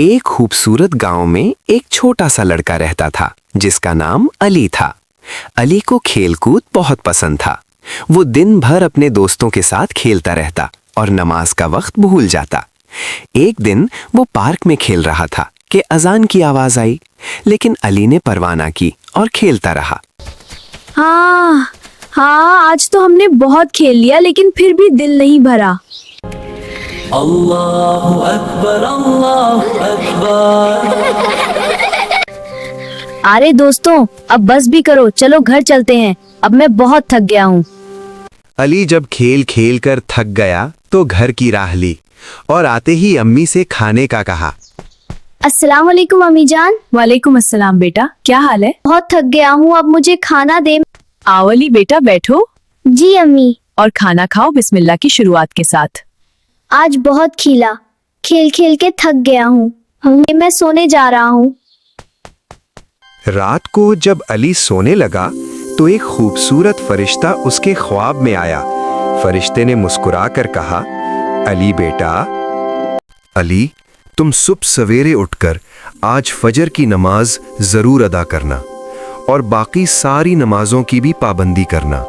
एक खूबसूरत गांव में एक छोटा सा लड़का रहता था जिसका नाम अली था। अली को खेलकूद बहुत पसंद था। वो दिन भर अपने दोस्तों के साथ खेलता रहता और नमाज का वक्त भूल जाता। एक दिन वो पार्क में खेल रहा था कि अजान की आवाज आई, लेकिन अली ने परवाह न की और खेलता रहा। हाँ, आज तो हमने बहुत खेल लिया लेकिन फिर भी दिल नहीं भरा। अल्लाहु अकबर, अल्लाहु अकबर। अरे दोस्तों, अब बस भी करो, चलो घर चलते हैं, अब मैं बहुत थक गया हूँ। अली जब खेल खेल कर थक गया तो घर की राह ली और आते ही अम्मी से खाने का कहा। अस्सलाम वालेकुम अम्मी जान। वालेकुम अस्सलाम बेटा, क्या हाल है? बहुत थक गया हूँ, अब मुझे खाना दे। आओ अली बेटा, बैठो जी अम्मी। और खाना खाओ बिस्मिल्लाह की शुरुआत के साथ। आज बहुत खिला, खेल खेल के थक गया हूँ, मैं सोने जा रहा हूँ। रात को जब अली सोने लगा तो एक खूबसूरत फरिश्ता उसके ख्वाब में आया। फरिश्ते ने मुस्कुराकर कहा, अली बेटा, अली तुम सुबह सवेरे उठकर आज फजर की नमाज जरूर अदा करना और बाकी सारी नमाजों की भी पाबंदी करना,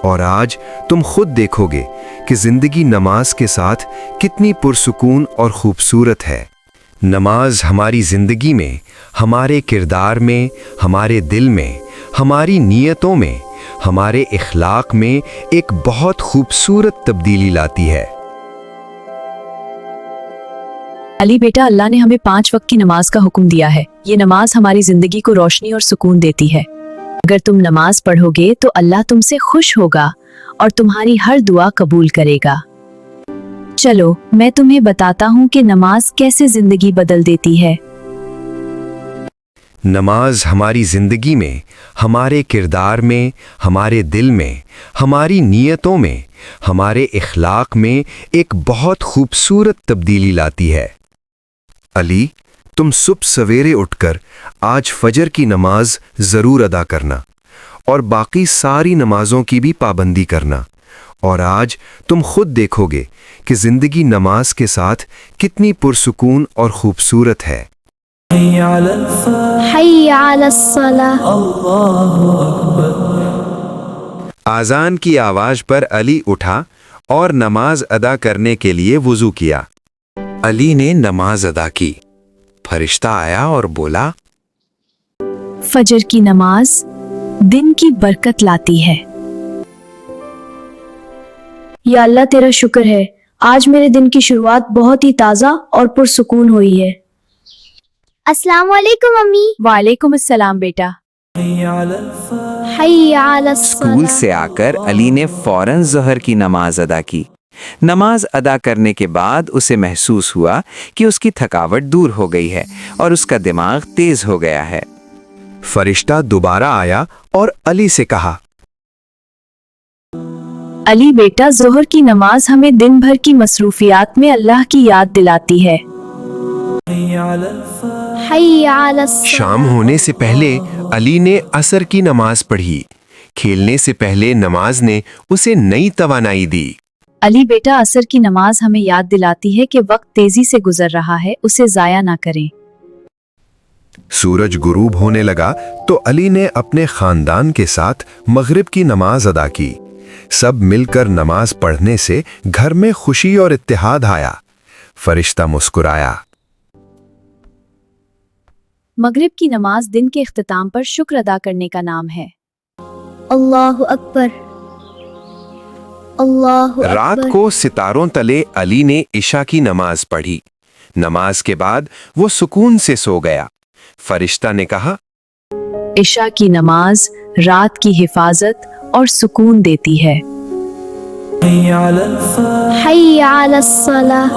और आज तुम खुद देखोगे कि जिंदगी नमाज के साथ कितनी पुरसुकून और खूबसूरत है। नमाज हमारी जिंदगी में, हमारे किरदार में, हमारे दिल में, हमारी नीयतों में, हमारे इखलाक में एक बहुत खूबसूरत तब्दीली लाती है। अली बेटा, अल्लाह ने हमें 5 वक्त की नमाज का हुक्म दिया है। ये नमाज हमारी जिंदगी को रोशनी और सुकून देती है। अगर तुम नमाज पढ़ोगे तो अल्लाह तुमसे खुश होगा और तुम्हारी हर दुआ कबूल करेगा। चलो मैं तुम्हें बताता हूँ कि नमाज कैसे जिंदगी बदल देती है। नमाज हमारी जिंदगी में, हमारे किरदार में, हमारे दिल में, हमारी नीयतों में, हमारे इखलाक में एक बहुत खूबसूरत तब्दीली लाती है। अली तुम सुबह सवेरे उठकर आज फजर की नमाज जरूर अदा करना और बाकी सारी नमाजों की भी पाबंदी करना, और आज तुम खुद देखोगे कि जिंदगी नमाज के साथ कितनी पुरसुकून और खूबसूरत है। हय्या अलस सलाह। आज़ान की आवाज पर अली उठा और नमाज अदा करने के लिए वुजू किया। अली ने नमाज अदा की। फरिश्ता आया और बोला, फजर की नमाज दिन की बरकत लाती है। या अल्लाह तेरा शुक्र है, आज मेरे दिन की शुरुआत बहुत ही ताज़ा और पुरसुकून हुई है। अस्सलाम वालेकुम अम्मी। वालेकुम अस्सलाम बेटा। हय्या अलस स्कूल से आकर अली ने फौरन ज़ोहर की नमाज अदा की। नमाज अदा करने के बाद उसे महसूस हुआ कि उसकी थकावट दूर हो गई है और उसका दिमाग तेज हो गया है। फरिश्ता दोबारा आया और अली से कहा, अली बेटा, ज़ोहर की नमाज हमें दिन भर की मसरूफियात में अल्लाह की याद दिलाती है। हय्या अलस शाम होने से पहले अली ने असर की नमाज पढ़ी। खेलने से पहले नमाज ने उसे नई तवानाई दी। अली बेटा, असर की नमाज हमें याद दिलाती है कि वक्त तेजी से गुजर रहा है, उसे जाया ना करें। सूरज गुरूब होने लगा तो अली ने अपने खानदान के साथ मगरिब की नमाज अदा की। सब मिलकर नमाज पढ़ने से घर में खुशी और इत्तेहाद आया। फरिश्ता मुस्कुराया। मगरिब की नमाज दिन के इख्तिताम पर शुक्र अदा करने का नाम है। अल्लाहु अकबर, अल्लाहु अकबर। रात को सितारों तले अली ने इशा की नमाज पढ़ी। नमाज के बाद वो सुकून से सो गया। फरिश्ता ने कहा, इशा की नमाज रात की हिफाजत और सुकून देती है। हय्या अलस सलाह।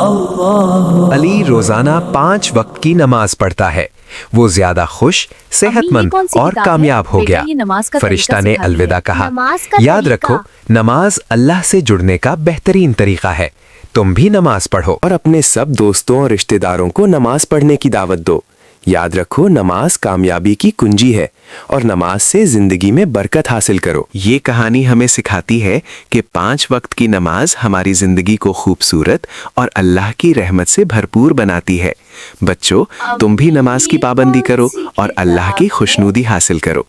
अली रोजाना 5 वक्त की नमाज पढ़ता है। वो ज्यादा खुश, सेहतमंद कौन सी और किताब है? कामयाब हो बेटा, गया। ये नमाज का फरिश्ता तरीका ने सिखाती अलविदा है। कहा। नमाज का याद तरीका। रखो, नमाज अल्लाह से जुड़ने का बेहतरीन तरीका है। तुम भी नमाज पढ़ो और अपने सब दोस्तों और रिश्तेदारों को नमाज पढ़ने की दावत दो। याद रखो नमाज कामयाबी की कुंजी है और नमाज से जिंदगी में बरकत हासिल करो। ये कहानी हमें सिखाती है कि 5 वक्त की नमाज हमारी जिंदगी को खूबसूरत और अल्लाह की रहमत से भरपूर बनाती है। बच्चों, तुम भी नमाज की पाबंदी करो और अल्लाह की खुशनुदी हासिल करो।